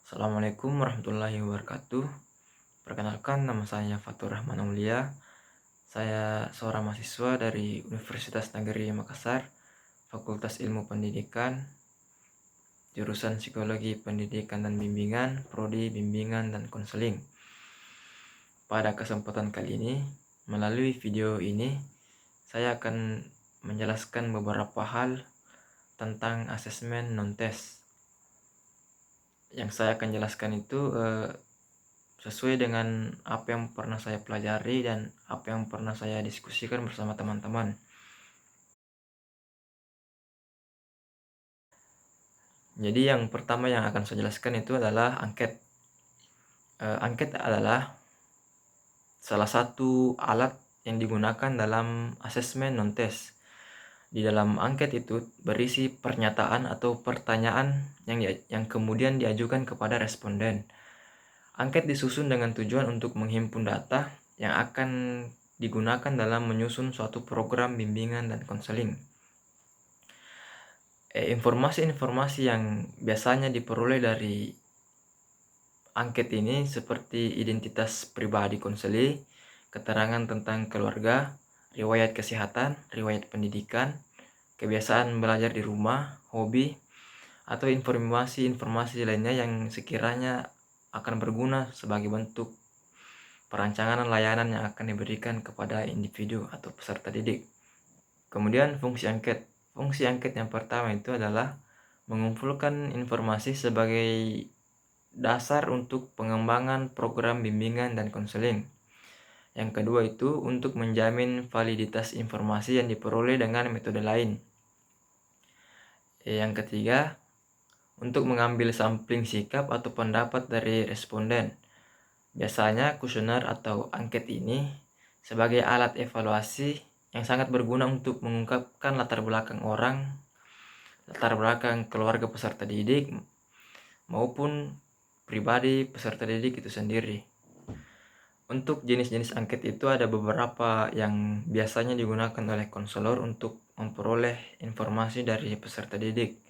Assalamualaikum warahmatullahi wabarakatuh. Perkenalkan, nama saya Fatur Rahman Aulia. Saya seorang mahasiswa dari Universitas Negeri Makassar, Fakultas Ilmu Pendidikan, jurusan Psikologi Pendidikan dan Bimbingan, Prodi Bimbingan dan Konseling. Pada kesempatan kali ini, melalui video ini, saya akan menjelaskan beberapa hal tentang asesmen non-tes. Yang saya akan jelaskan itu sesuai dengan apa yang pernah saya pelajari dan apa yang pernah saya diskusikan bersama teman-teman. Jadi yang pertama yang akan saya jelaskan itu adalah angket. Angket adalah salah satu alat yang digunakan dalam asesmen non-tes. Di dalam angket itu berisi pernyataan atau pertanyaan yang kemudian diajukan kepada responden. Angket disusun dengan tujuan untuk menghimpun data yang akan digunakan dalam menyusun suatu program bimbingan dan konseling. Informasi-informasi yang biasanya diperoleh dari angket ini seperti identitas pribadi konseli, keterangan tentang keluarga, riwayat kesehatan, riwayat pendidikan, kebiasaan belajar di rumah, hobi, atau informasi-informasi lainnya yang sekiranya akan berguna sebagai bentuk perancangan layanan yang akan diberikan kepada individu atau peserta didik. Kemudian fungsi angket. Fungsi angket yang pertama itu adalah mengumpulkan informasi sebagai dasar untuk pengembangan program bimbingan dan konseling. Yang kedua itu untuk menjamin validitas informasi yang diperoleh dengan metode lain. Yang ketiga, untuk mengambil sampling sikap atau pendapat dari responden. Biasanya kuesioner atau angket ini sebagai alat evaluasi yang sangat berguna untuk mengungkapkan latar belakang keluarga peserta didik maupun pribadi peserta didik itu sendiri. Untuk jenis-jenis angket itu ada beberapa yang biasanya digunakan oleh konselor untuk memperoleh informasi dari peserta didik.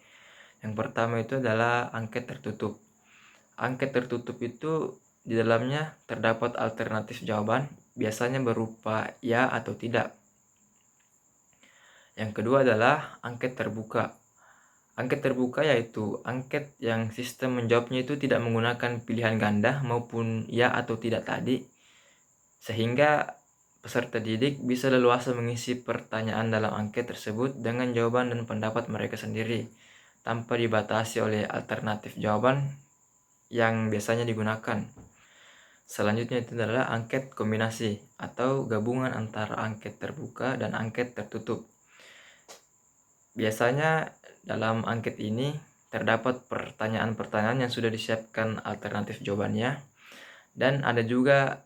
Yang pertama itu adalah angket tertutup. Angket tertutup itu di dalamnya terdapat alternatif jawaban, biasanya berupa ya atau tidak. Yang kedua adalah angket terbuka. Angket terbuka yaitu angket yang sistem menjawabnya itu tidak menggunakan pilihan ganda maupun ya atau tidak tadi, sehingga peserta didik bisa leluasa mengisi pertanyaan dalam angket tersebut dengan jawaban dan pendapat mereka sendiri, tanpa dibatasi oleh alternatif jawaban yang biasanya digunakan. Selanjutnya itu adalah angket kombinasi atau gabungan antara angket terbuka dan angket tertutup. Biasanya dalam angket ini terdapat pertanyaan-pertanyaan yang sudah disiapkan alternatif jawabannya, dan ada juga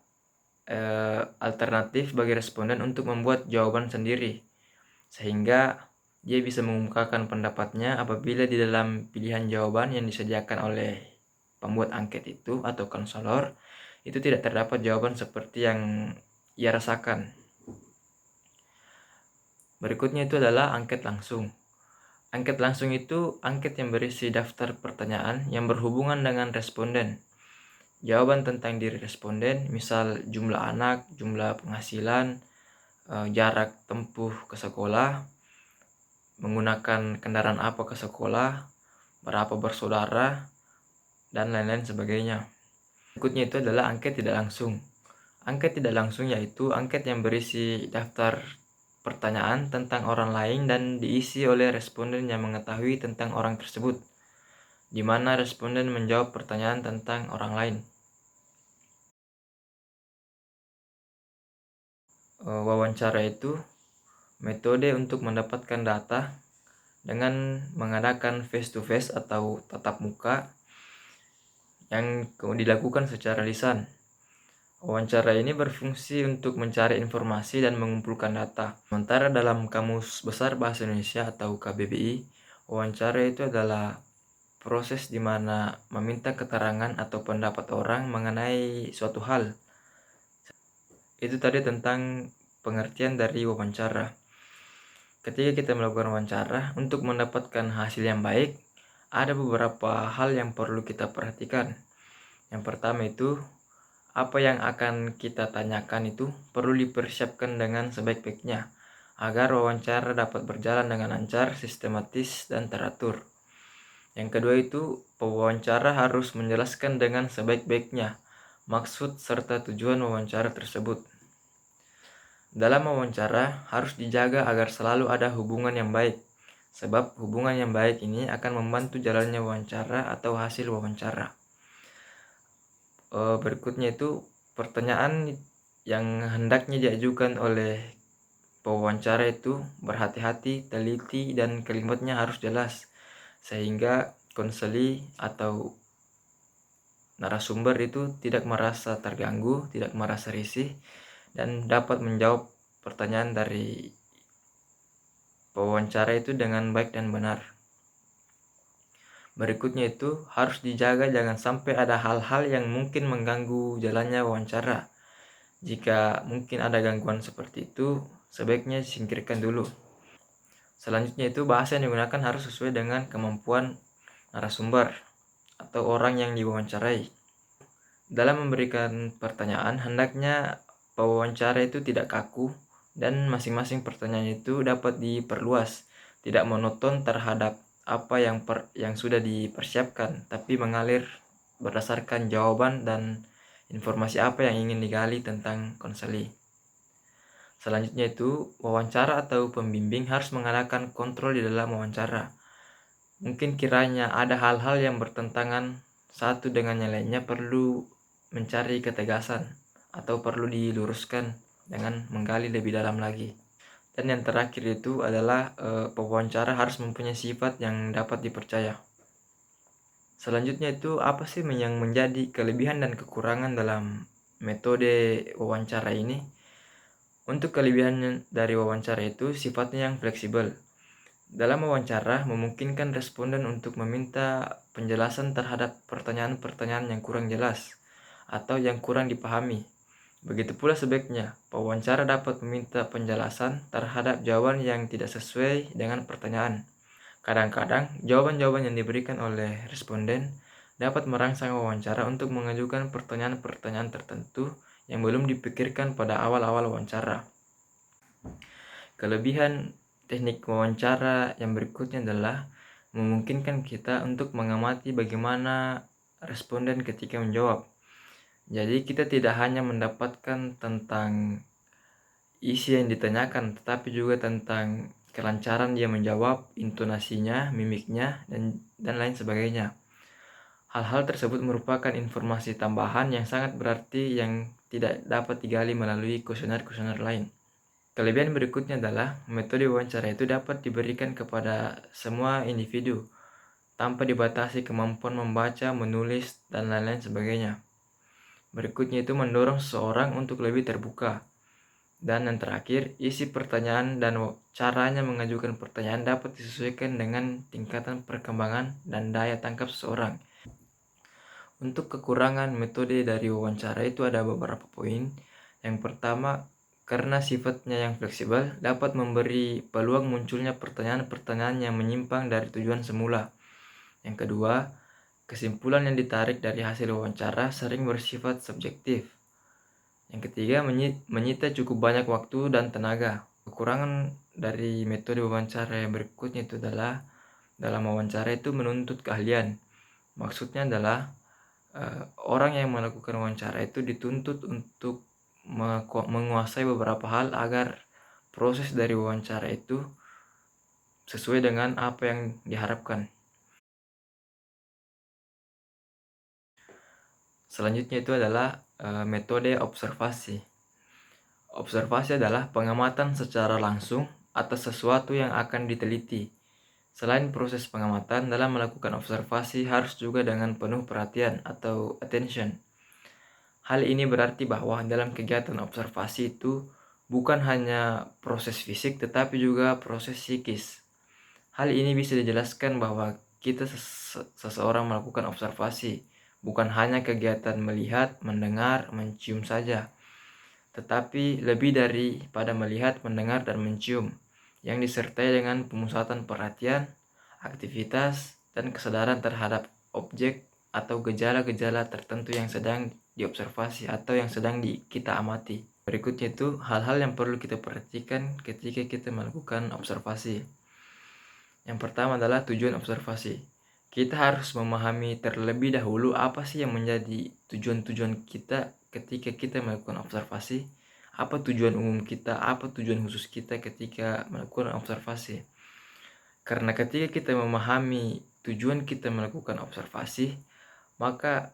alternatif bagi responden untuk membuat jawaban sendiri, sehingga dia bisa mengungkapkan pendapatnya apabila di dalam pilihan jawaban yang disediakan oleh pembuat angket itu atau konselor itu tidak terdapat jawaban seperti yang ia rasakan. Berikutnya itu adalah angket langsung. Angket langsung itu angket yang berisi daftar pertanyaan yang berhubungan dengan responden. Jawaban tentang diri responden, misal jumlah anak, jumlah penghasilan, jarak tempuh ke sekolah, menggunakan kendaraan apa ke sekolah, berapa bersaudara, dan lain-lain sebagainya. Berikutnya itu adalah angket tidak langsung. Angket tidak langsung yaitu angket yang berisi daftar pertanyaan tentang orang lain dan diisi oleh responden yang mengetahui tentang orang tersebut, di mana responden menjawab pertanyaan tentang orang lain. Wawancara itu metode untuk mendapatkan data dengan mengadakan face to face atau tatap muka yang dilakukan secara lisan. Wawancara ini berfungsi untuk mencari informasi dan mengumpulkan data. Sementara dalam Kamus Besar Bahasa Indonesia atau KBBI, wawancara itu adalah proses di mana meminta keterangan atau pendapat orang mengenai suatu hal. Itu tadi tentang pengertian dari wawancara. Ketika kita melakukan wawancara, untuk mendapatkan hasil yang baik, ada beberapa hal yang perlu kita perhatikan. Yang pertama itu, apa yang akan kita tanyakan itu perlu dipersiapkan dengan sebaik-baiknya, agar wawancara dapat berjalan dengan lancar, sistematis, dan teratur. Yang kedua itu, pewawancara harus menjelaskan dengan sebaik-baiknya maksud serta tujuan wawancara tersebut. Dalam wawancara, harus dijaga agar selalu ada hubungan yang baik, sebab hubungan yang baik ini akan membantu jalannya wawancara atau hasil wawancara. Berikutnya itu, pertanyaan yang hendaknya diajukan oleh pewawancara itu berhati-hati, teliti, dan kalimatnya harus jelas, sehingga konseli atau narasumber itu tidak merasa terganggu, tidak merasa risih, dan dapat menjawab pertanyaan dari pewawancara itu dengan baik dan benar. Berikutnya itu harus dijaga jangan sampai ada hal-hal yang mungkin mengganggu jalannya wawancara. Jika mungkin ada gangguan seperti itu, sebaiknya disingkirkan dulu. Selanjutnya itu bahasa yang digunakan harus sesuai dengan kemampuan narasumber atau orang yang diwawancarai. Dalam memberikan pertanyaan, hendaknya pewawancara itu tidak kaku dan masing-masing pertanyaan itu dapat diperluas, tidak monoton terhadap apa yang sudah dipersiapkan, tapi mengalir berdasarkan jawaban dan informasi apa yang ingin digali tentang konseli. Selanjutnya itu, wawancara atau pembimbing harus mengadakan kontrol di dalam wawancara. Mungkin kiranya ada hal-hal yang bertentangan satu dengan yang lainnya, perlu mencari ketegasan atau perlu diluruskan dengan menggali lebih dalam lagi. Dan yang terakhir itu adalah pewawancara harus mempunyai sifat yang dapat dipercaya. Selanjutnya itu apa sih yang menjadi kelebihan dan kekurangan dalam metode wawancara ini? Untuk kelebihan dari wawancara itu sifatnya yang fleksibel. Dalam wawancara memungkinkan responden untuk meminta penjelasan terhadap pertanyaan-pertanyaan yang kurang jelas atau yang kurang dipahami. Begitu pula sebaliknya, pewawancara dapat meminta penjelasan terhadap jawaban yang tidak sesuai dengan pertanyaan. Kadang-kadang, jawaban-jawaban yang diberikan oleh responden dapat merangsang wawancara untuk mengajukan pertanyaan-pertanyaan tertentu yang belum dipikirkan pada awal-awal wawancara. Kelebihan teknik wawancara yang berikutnya adalah memungkinkan kita untuk mengamati bagaimana responden ketika menjawab. Jadi kita tidak hanya mendapatkan tentang isi yang ditanyakan, tetapi juga tentang kelancaran dia menjawab, intonasinya, mimiknya, dan lain sebagainya. Hal-hal tersebut merupakan informasi tambahan yang sangat berarti yang tidak dapat digali melalui kuesioner-kuesioner lain. Kelebihan berikutnya adalah metode wawancara itu dapat diberikan kepada semua individu tanpa dibatasi kemampuan membaca, menulis, dan lain-lain sebagainya. Berikutnya itu mendorong seseorang untuk lebih terbuka. Dan yang terakhir, isi pertanyaan dan caranya mengajukan pertanyaan dapat disesuaikan dengan tingkatan perkembangan dan daya tangkap seseorang. Untuk kekurangan metode dari wawancara itu ada beberapa poin. Yang pertama, karena sifatnya yang fleksibel, dapat memberi peluang munculnya pertanyaan-pertanyaan yang menyimpang dari tujuan semula. Yang kedua, kesimpulan yang ditarik dari hasil wawancara sering bersifat subjektif. Yang ketiga, menyita cukup banyak waktu dan tenaga. Kekurangan dari metode wawancara yang berikutnya itu adalah dalam wawancara itu menuntut keahlian. Maksudnya adalah orang yang melakukan wawancara itu dituntut untuk menguasai beberapa hal agar proses dari wawancara itu sesuai dengan apa yang diharapkan. Selanjutnya itu adalah metode observasi. Observasi adalah pengamatan secara langsung atas sesuatu yang akan diteliti. Selain proses pengamatan, dalam melakukan observasi harus juga dengan penuh perhatian atau attention. Hal ini berarti bahwa dalam kegiatan observasi itu bukan hanya proses fisik tetapi juga proses psikis. Hal ini bisa dijelaskan bahwa kita seseorang melakukan observasi bukan hanya kegiatan melihat, mendengar, mencium saja, tetapi lebih daripada melihat, mendengar, dan mencium, yang disertai dengan pemusatan perhatian, aktivitas, dan kesadaran terhadap objek atau gejala-gejala tertentu yang sedang diobservasi atau yang sedang kita amati. Berikutnya itu hal-hal yang perlu kita perhatikan ketika kita melakukan observasi. Yang pertama adalah tujuan observasi. Kita harus memahami terlebih dahulu apa sih yang menjadi tujuan-tujuan kita ketika kita melakukan observasi, apa tujuan umum kita, apa tujuan khusus kita ketika melakukan observasi. Karena ketika kita memahami tujuan kita melakukan observasi, maka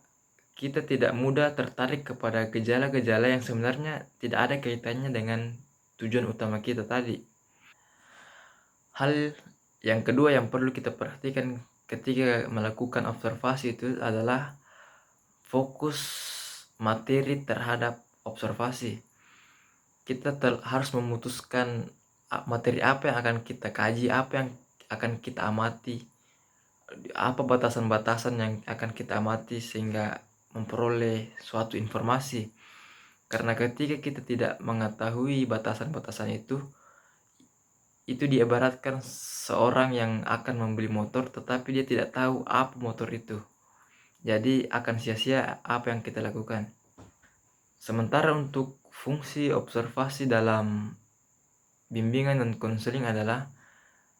kita tidak mudah tertarik kepada gejala-gejala yang sebenarnya tidak ada kaitannya dengan tujuan utama kita tadi. Hal yang kedua yang perlu kita perhatikan ketika melakukan observasi itu adalah fokus materi terhadap observasi. Kita harus memutuskan materi apa yang akan kita kaji, apa yang akan kita amati, apa batasan-batasan yang akan kita amati sehingga memperoleh suatu informasi. Karena ketika kita tidak mengetahui batasan-batasan itu diibaratkan seorang yang akan membeli motor tetapi dia tidak tahu apa motor itu. Jadi akan sia-sia apa yang kita lakukan. Sementara untuk fungsi observasi dalam bimbingan dan konseling adalah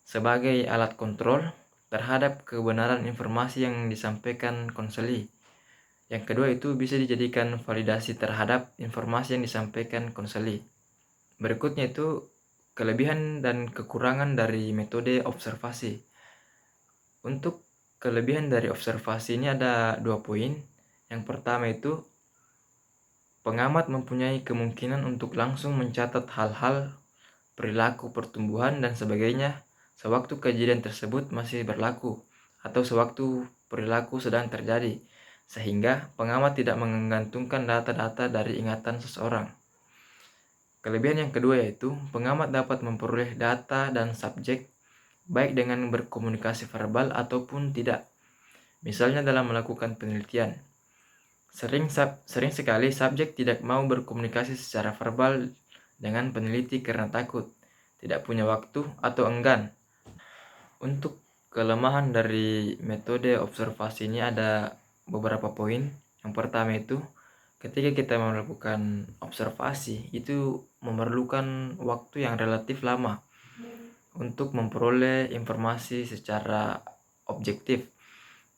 sebagai alat kontrol terhadap kebenaran informasi yang disampaikan konseli. Yang kedua itu bisa dijadikan validasi terhadap informasi yang disampaikan konseli. Berikutnya itu kelebihan dan kekurangan dari metode observasi. Untuk kelebihan dari observasi ini ada 2 poin. Yang pertama itu pengamat mempunyai kemungkinan untuk langsung mencatat hal-hal, perilaku, pertumbuhan, dan sebagainya sewaktu kejadian tersebut masih berlaku atau sewaktu perilaku sedang terjadi, sehingga pengamat tidak menggantungkan data-data dari ingatan seseorang. Kelebihan yang kedua yaitu pengamat dapat memperoleh data dan subjek baik dengan berkomunikasi verbal ataupun tidak. Misalnya dalam melakukan penelitian. Sering sekali subjek tidak mau berkomunikasi secara verbal dengan peneliti karena takut, tidak punya waktu, atau enggan. Untuk kelemahan dari metode observasi ini ada beberapa poin. Yang pertama itu, ketika kita melakukan observasi, itu memerlukan waktu yang relatif lama untuk memperoleh informasi secara objektif.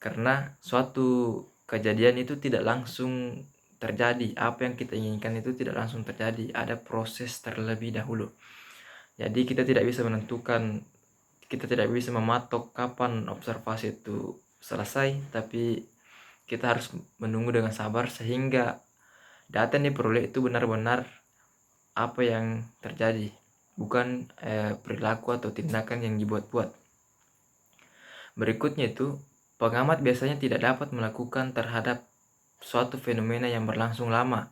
Karena suatu kejadian itu tidak langsung terjadi, apa yang kita inginkan itu tidak langsung terjadi, ada proses terlebih dahulu. Jadi kita tidak bisa menentukan, kita tidak bisa mematok kapan observasi itu selesai, tapi kita harus menunggu dengan sabar sehingga data yang diperoleh itu benar-benar apa yang terjadi, bukan perilaku atau tindakan yang dibuat-buat. Berikutnya itu, pengamat biasanya tidak dapat melakukan terhadap suatu fenomena yang berlangsung lama.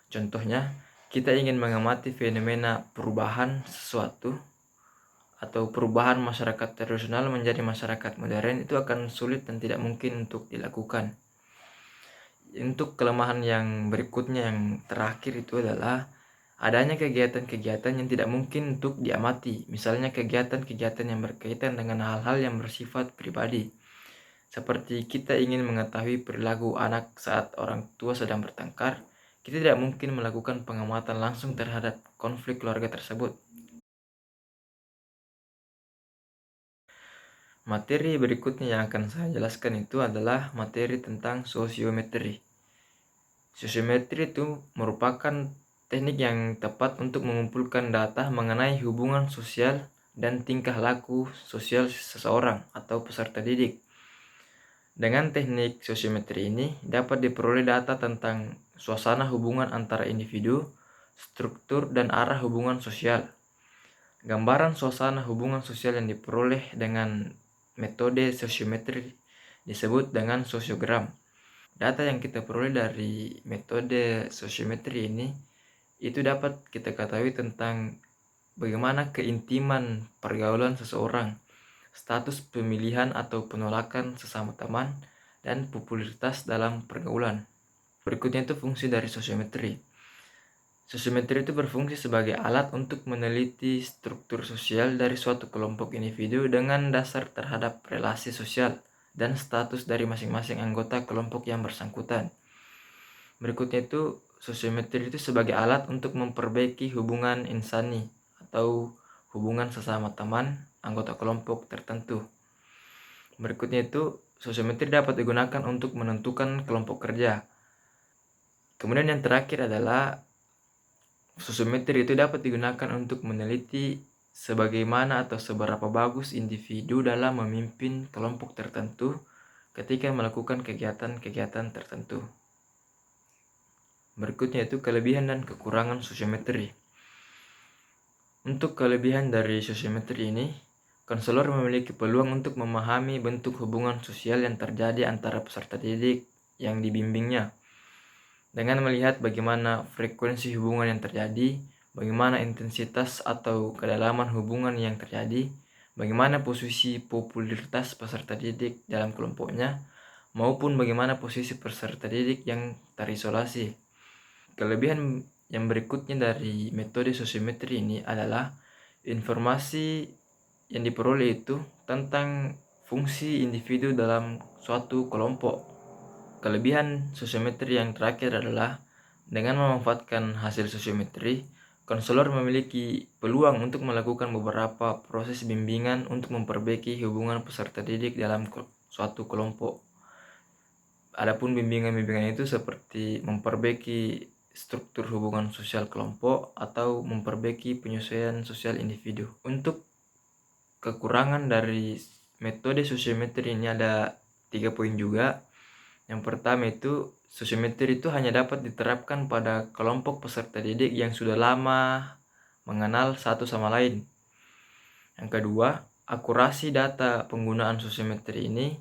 Contohnya, kita ingin mengamati fenomena perubahan sesuatu atau perubahan masyarakat tradisional menjadi masyarakat modern, itu akan sulit dan tidak mungkin untuk dilakukan. Untuk kelemahan yang berikutnya yang terakhir itu adalah adanya kegiatan-kegiatan yang tidak mungkin untuk diamati. Misalnya kegiatan-kegiatan yang berkaitan dengan hal-hal yang bersifat pribadi. Seperti kita ingin mengetahui perilaku anak saat orang tua sedang bertengkar, kita tidak mungkin melakukan pengamatan langsung terhadap konflik keluarga tersebut. Materi berikutnya yang akan saya jelaskan itu adalah materi tentang sosiometri. Sosiometri itu merupakan teknik yang tepat untuk mengumpulkan data mengenai hubungan sosial dan tingkah laku sosial seseorang atau peserta didik. Dengan teknik sosiometri ini dapat diperoleh data tentang suasana hubungan antara individu, struktur, dan arah hubungan sosial. Gambaran suasana hubungan sosial yang diperoleh dengan metode sosiometri disebut dengan sosiogram. Data yang kita peroleh dari metode sosiometri ini itu dapat kita ketahui tentang bagaimana keintiman pergaulan seseorang, status pemilihan atau penolakan sesama teman, dan popularitas dalam pergaulan. Berikutnya itu fungsi dari sosiometri. Sosiometri itu berfungsi sebagai alat untuk meneliti struktur sosial dari suatu kelompok individu dengan dasar terhadap relasi sosial dan status dari masing-masing anggota kelompok yang bersangkutan. Berikutnya itu, sosiometri itu sebagai alat untuk memperbaiki hubungan insani atau hubungan sesama teman anggota kelompok tertentu. Berikutnya itu, sosiometri dapat digunakan untuk menentukan kelompok kerja. Kemudian yang terakhir adalah sosiometri itu dapat digunakan untuk meneliti sebagaimana atau seberapa bagus individu dalam memimpin kelompok tertentu ketika melakukan kegiatan-kegiatan tertentu. Berikutnya itu kelebihan dan kekurangan sosiometri. Untuk kelebihan dari sosiometri ini, konselor memiliki peluang untuk memahami bentuk hubungan sosial yang terjadi antara peserta didik yang dibimbingnya. Dengan melihat bagaimana frekuensi hubungan yang terjadi, bagaimana intensitas atau kedalaman hubungan yang terjadi, bagaimana posisi popularitas peserta didik dalam kelompoknya, maupun bagaimana posisi peserta didik yang terisolasi. Kelebihan yang berikutnya dari metode sosiometri ini adalah informasi yang diperoleh itu tentang fungsi individu dalam suatu kelompok. Kelebihan sosiometri yang terakhir adalah dengan memanfaatkan hasil sosiometri, konselor memiliki peluang untuk melakukan beberapa proses bimbingan untuk memperbaiki hubungan peserta didik dalam suatu kelompok. Adapun bimbingan-bimbingan itu seperti memperbaiki struktur hubungan sosial kelompok atau memperbaiki penyesuaian sosial individu. Untuk kekurangan dari metode sosiometri ini ada 3 poin juga. Yang pertama itu, sosiometri itu hanya dapat diterapkan pada kelompok peserta didik yang sudah lama mengenal satu sama lain. Yang kedua, akurasi data penggunaan sosiometri ini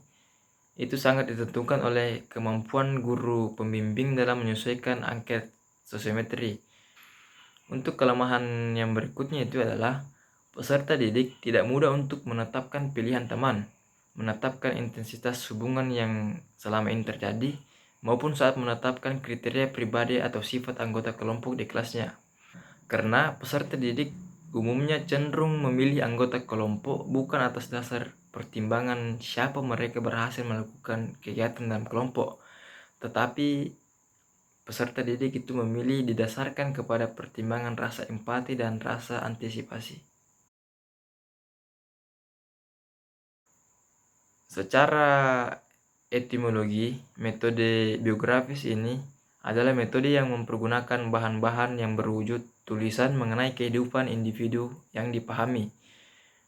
itu sangat ditentukan oleh kemampuan guru pembimbing dalam menyesuaikan angket sosiometri. Untuk kelemahan yang berikutnya itu adalah peserta didik tidak mudah untuk menetapkan pilihan teman, menetapkan intensitas hubungan yang selama ini terjadi, maupun saat menetapkan kriteria pribadi atau sifat anggota kelompok di kelasnya. Karena peserta didik umumnya cenderung memilih anggota kelompok bukan atas dasar pertimbangan siapa mereka berhasil melakukan kegiatan dalam kelompok, tetapi peserta didik itu memilih didasarkan kepada pertimbangan rasa empati dan rasa antisipasi. Secara etimologi, metode biografis ini adalah metode yang mempergunakan bahan-bahan yang berwujud tulisan mengenai kehidupan individu yang dipahami,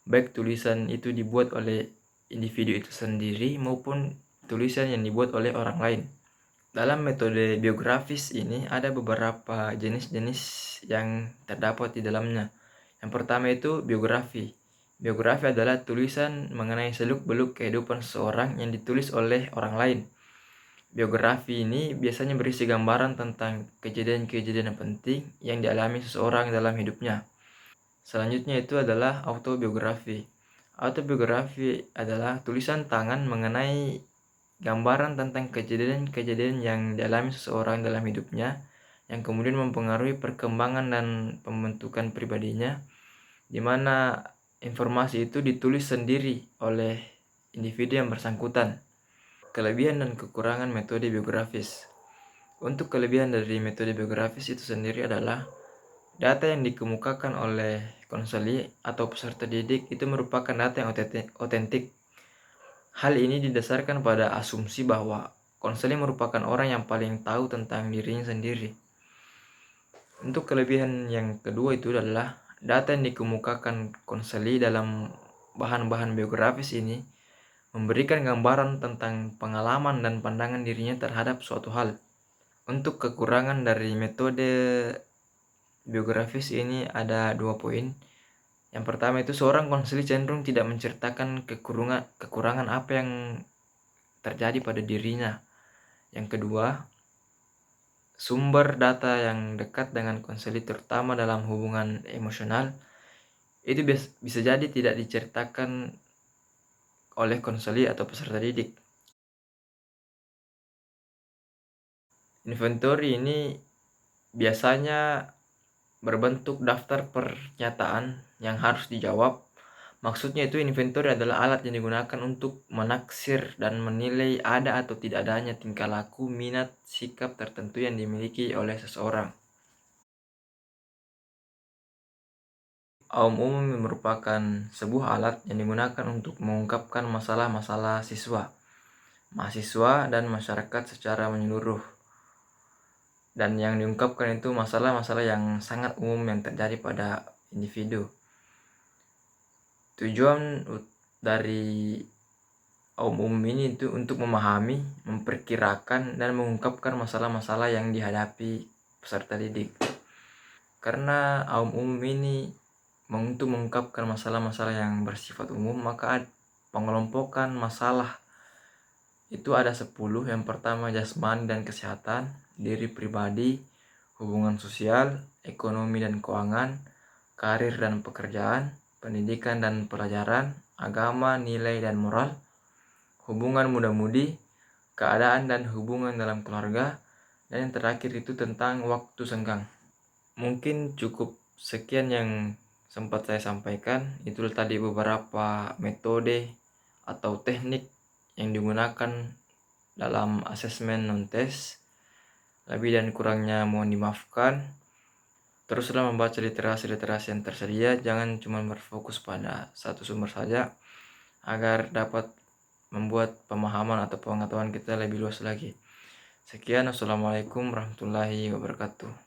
baik tulisan itu dibuat oleh individu itu sendiri maupun tulisan yang dibuat oleh orang lain. Dalam metode biografis ini ada beberapa jenis-jenis yang terdapat di dalamnya. Yang pertama itu biografi. Biografi adalah tulisan mengenai seluk-beluk kehidupan seseorang yang ditulis oleh orang lain. Biografi ini biasanya berisi gambaran tentang kejadian-kejadian penting yang dialami seseorang dalam hidupnya. Selanjutnya itu adalah autobiografi. Autobiografi adalah tulisan tangan mengenai gambaran tentang kejadian-kejadian yang dialami seseorang dalam hidupnya yang kemudian mempengaruhi perkembangan dan pembentukan pribadinya, di mana informasi itu ditulis sendiri oleh individu yang bersangkutan. Kelebihan dan kekurangan metode biografis. Untuk kelebihan dari metode biografis itu sendiri adalah data yang dikemukakan oleh konseli atau peserta didik itu merupakan data yang otentik. Hal ini didasarkan pada asumsi bahwa konseling merupakan orang yang paling tahu tentang dirinya sendiri. Untuk kelebihan yang kedua itu adalah data yang dikemukakan konseli dalam bahan-bahan biografis ini memberikan gambaran tentang pengalaman dan pandangan dirinya terhadap suatu hal. Untuk kekurangan dari metode biografis ini ada 2 poin. Yang pertama itu seorang konseli cenderung tidak menceritakan kekurangan apa yang terjadi pada dirinya. Yang kedua, sumber data yang dekat dengan konseli terutama dalam hubungan emosional itu bisa jadi tidak diceritakan oleh konseli atau peserta didik. Inventory ini biasanya berbentuk daftar pernyataan yang harus dijawab Maksudnya itu inventory adalah alat yang digunakan untuk menaksir dan menilai ada atau tidak adanya tingkah laku, minat, sikap tertentu yang dimiliki oleh seseorang. Aum umum merupakan sebuah alat yang digunakan untuk mengungkapkan masalah-masalah siswa, mahasiswa, dan masyarakat secara menyeluruh. Dan yang diungkapkan itu masalah-masalah yang sangat umum yang terjadi pada individu. Tujuan dari aum umum ini itu untuk memahami, memperkirakan, dan mengungkapkan masalah-masalah yang dihadapi peserta didik. Karena aum umum ini untuk mengungkapkan masalah-masalah yang bersifat umum, maka pengelompokan masalah itu ada 10. Yang pertama jasmani dan kesehatan, diri pribadi, hubungan sosial, ekonomi dan keuangan, karir dan pekerjaan, pendidikan dan pelajaran, agama, nilai dan moral, hubungan muda-mudi, keadaan dan hubungan dalam keluarga, dan yang terakhir itu tentang waktu senggang. Mungkin cukup sekian yang sempat saya sampaikan. Itu tadi beberapa metode atau teknik yang digunakan dalam asesmen non-tes. Lebih dan kurangnya mohon dimaafkan. Teruslah membaca literasi-literasi yang tersedia, jangan cuma berfokus pada satu sumber saja, agar dapat membuat pemahaman atau pengetahuan kita lebih luas lagi. Sekian, assalamualaikum warahmatullahi wabarakatuh.